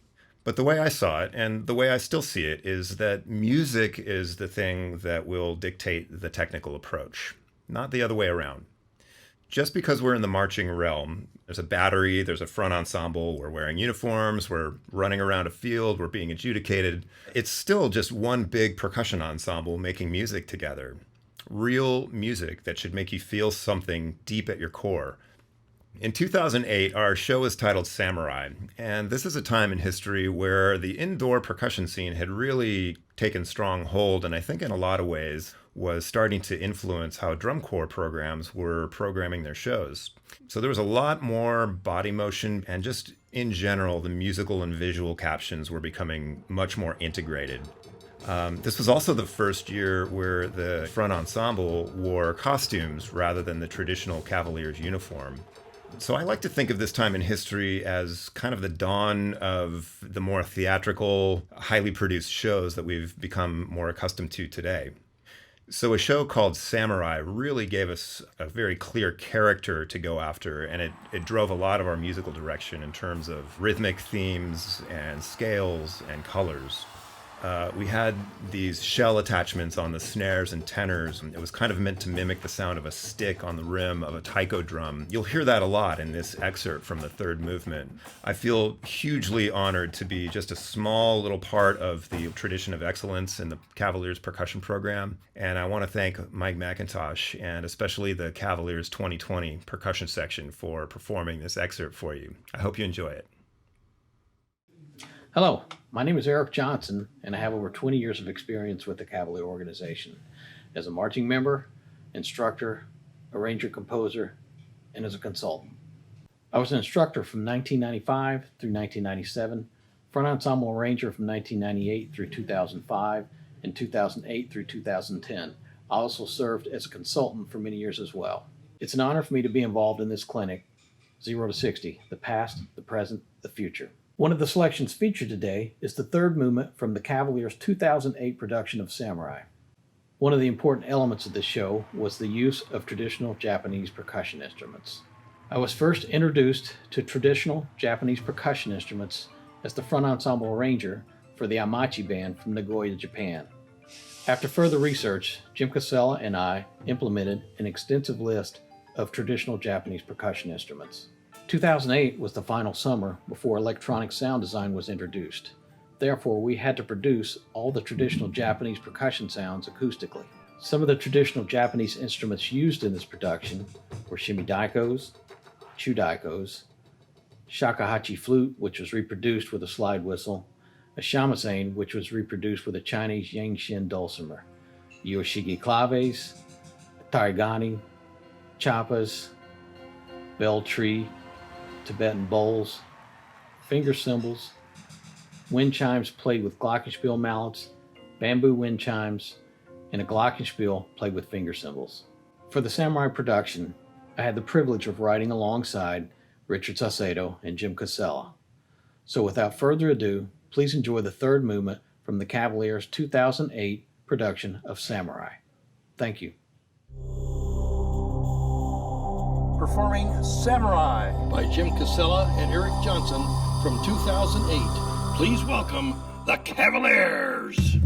But the way I saw it, and the way I still see it, is that music is the thing that will dictate the technical approach, not the other way around. Just because we're in the marching realm, there's a battery, there's a front ensemble, we're wearing uniforms, we're running around a field, we're being adjudicated. It's still just one big percussion ensemble making music together. Real music that should make you feel something deep at your core. In 2008, our show is titled Samurai, and this is a time in history where the indoor percussion scene had really taken strong hold, and I think in a lot of ways was starting to influence how drum corps programs were programming their shows. So there was a lot more body motion, and just in general, the musical and visual captions were becoming much more integrated. This was also the first year where the front ensemble wore costumes rather than the traditional Cavaliers uniform. So I like to think of this time in history as kind of the dawn of the more theatrical, highly produced shows that we've become more accustomed to today. So a show called Samurai really gave us a very clear character to go after, and it drove a lot of our musical direction in terms of rhythmic themes and scales and colors. We had these shell attachments on the snares and tenors. It was kind of meant to mimic the sound of a stick on the rim of a taiko drum. You'll hear that a lot in this excerpt from the third movement. I feel hugely honored to be just a small little part of the tradition of excellence in the Cavaliers percussion program. And I want to thank Mike McIntosh and especially the Cavaliers 2020 percussion section for performing this excerpt for you. I hope you enjoy it. Hello, my name is Eric Johnson, and I have over 20 years of experience with the Cavalier organization as a marching member, instructor, arranger-composer, and as a consultant. I was an instructor from 1995 through 1997, front ensemble arranger from 1998 through 2005, and 2008 through 2010. I also served as a consultant for many years as well. It's an honor for me to be involved in this clinic, 0 to 60, the past, the present, the future. One of the selections featured today is the third movement from the Cavaliers' 2008 production of Samurai. One of the important elements of this show was the use of traditional Japanese percussion instruments. I was first introduced to traditional Japanese percussion instruments as the front ensemble arranger for the Amachi band from Nagoya, Japan. After further research, Jim Casella and I implemented an extensive list of traditional Japanese percussion instruments. 2008 was the final summer before electronic sound design was introduced. Therefore, we had to produce all the traditional Japanese percussion sounds acoustically. Some of the traditional Japanese instruments used in this production were shimidaikos, chudaikos, shakuhachi flute, which was reproduced with a slide whistle, a shamisen, which was reproduced with a Chinese yangshin dulcimer, yoshigi claves, tarigani, chapas, bell tree, Tibetan bowls, finger cymbals, wind chimes played with glockenspiel mallets, bamboo wind chimes, and a glockenspiel played with finger cymbals. For the Samurai production, I had the privilege of writing alongside Richard Saucedo and Jim Casella. So without further ado, please enjoy the third movement from the Cavaliers' 2008 production of Samurai. Thank you. Performing Samurai by Jim Casella and Eric Johnson from 2008. Please welcome the Cavaliers.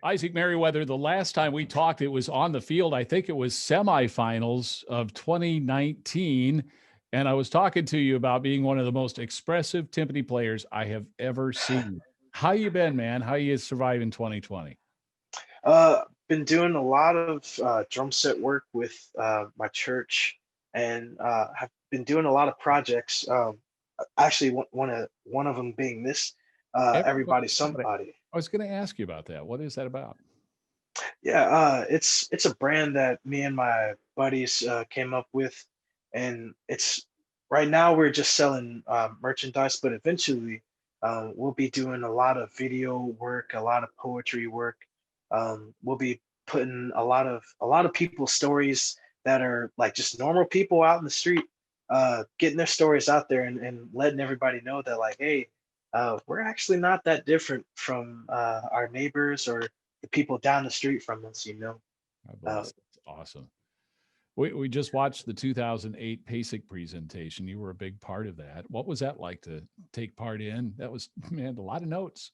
Isaac Merriweather, the last time we talked, it was on the field. I think it was semifinals of 2019. And I was talking to you about being one of the most expressive timpani players I have ever seen. How you been, man? How you surviving 2020? Been doing a lot of drum set work with my church, and have been doing a lot of projects. Actually, one of them being this, Everybody Somebody. I was going to ask you about that. What is that about? Yeah, it's a brand that me and my buddies came up with, and it's right now we're just selling merchandise, but eventually we'll be doing a lot of video work, a lot of poetry work. We'll be putting a lot of people's stories that are like just normal people out in the street, getting their stories out there and letting everybody know that like, hey, we're actually not that different from our neighbors or the people down the street from us, you know. That's awesome. We just watched the 2008 PASIC presentation. You were a big part of that. What was that like to take part in? That was, man, a lot of notes.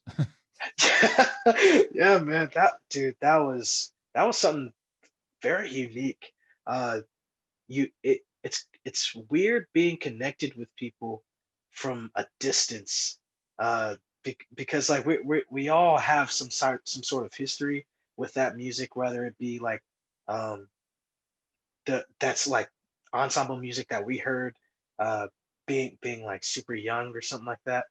Yeah, man, that was something very unique. It's weird being connected with people from a distance, because like we all have some sort of history with that music, whether it be like um that's like ensemble music that we heard uh being like super young or something like that.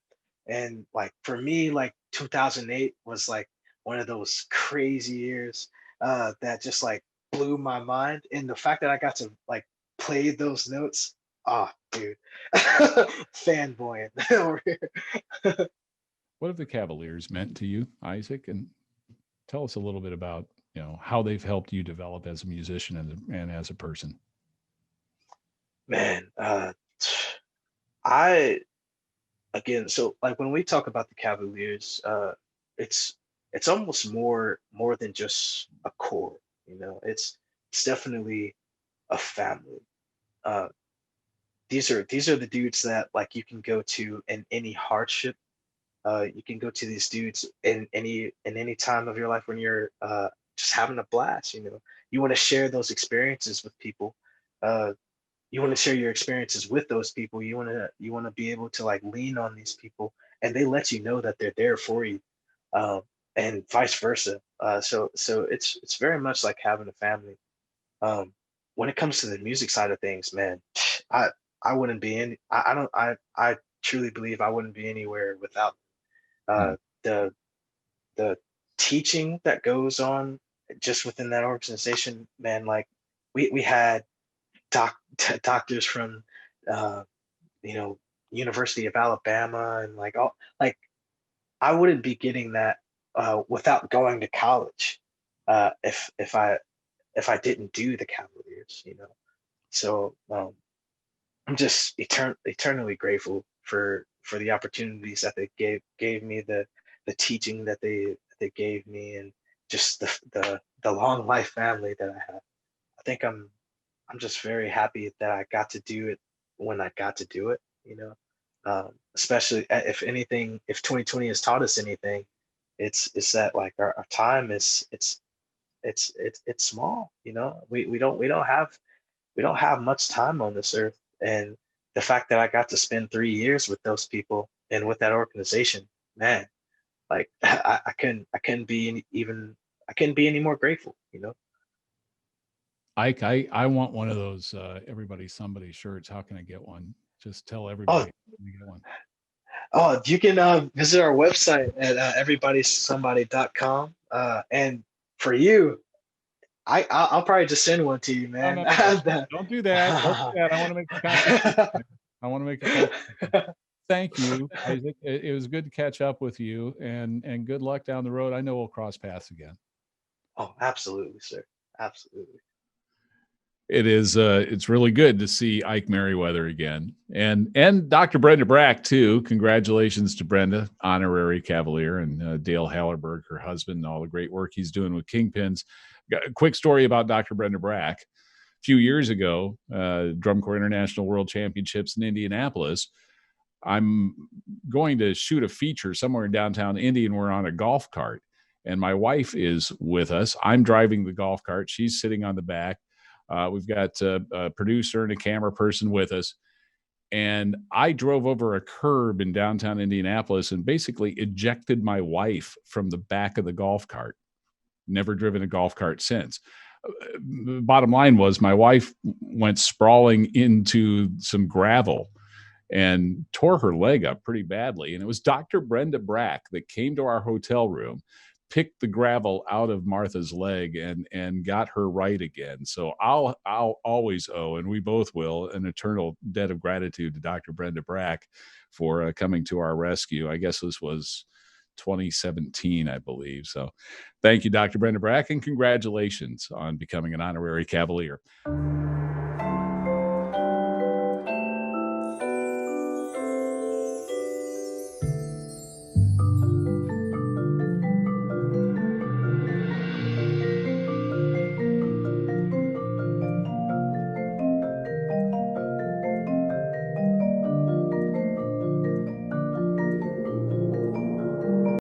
And like for me, like 2008 was like one of those crazy years that just like blew my mind. And the fact that I got to like play those notes, oh dude, fanboying over here. What have the Cavaliers meant to you, Isaac? And tell us a little bit about, how they've helped you develop as a musician and as a person. Man, I again, so like when we talk about the Cavaliers, it's it's almost more than just a core, you know. It's definitely a family. Uh, these are the dudes that like you can go to in any hardship. You can go to these dudes in any time of your life when you're just having a blast. You know, you want to share those experiences with people. Uh, you want to share your experiences with those people. You want to be able to like lean on these people, and they let you know that they're there for you, um, and vice versa. So it's very much like having a family. Um, when it comes to the music side of things, man, I I wouldn't be in. I don't. I truly believe I wouldn't be anywhere without Hmm. the the teaching that goes on just within that organization. Man, like we had doctors from uh, you know, University of Alabama, and like all like I wouldn't be getting that without going to college, if I didn't do the Cavaliers, you know. So I'm just eternally grateful for the opportunities that they gave me, the teaching that they gave me, and just the long life family that I have. I think I'm just very happy that I got to do it when I got to do it, you know. Especially if anything, if 2020 has taught us anything, it's that like our time is it's small, you know. We don't have much time on this earth, and the fact that I got to spend 3 years with those people and with that organization, man, like I couldn't be I couldn't be any more grateful, you know. Ike, I want one of those everybody somebody shirts. How can I get one? Just tell Oh, everybody how can I get one. oh, you can visit our website at everybodysomebody.com. And for you, I'll probably just send one to you, No, man. no, no, don't do that. Don't do that. I want to make a contribution. I want to make a contribution. Thank you, Isaac. It was good to catch up with you, and good luck down the road. I know we'll cross paths again. Oh, absolutely, sir. Absolutely. It is it's really good to see Ike Merriweather again, and Dr. Brenda Brack too. Congratulations to Brenda, honorary Cavalier, and Dale Hallerberg, her husband, and all the great work he's doing with Kingpins. Got a quick story about Dr. Brenda Brack. A few years ago, Drum Corps International World Championships in Indianapolis, I'm going to shoot a feature somewhere in downtown Indy, and we're on a golf cart. and my wife is with us. I'm driving the golf cart. She's sitting on the back. We've got a producer and a camera person with us. And I drove over a curb in downtown Indianapolis and basically ejected my wife from the back of the golf cart. Never driven a golf cart since. Bottom line was my wife went sprawling into some gravel and tore her leg up pretty badly. And it was Dr. Brenda Brack that came to our hotel room, picked the gravel out of Martha's leg and got her right again. So I'll always owe, and we both will, an eternal debt of gratitude to Dr. Brenda Brack for coming to our rescue. I guess this was 2017, I believe. So thank you, Dr. Brenda Brack, and congratulations on becoming an honorary Cavalier.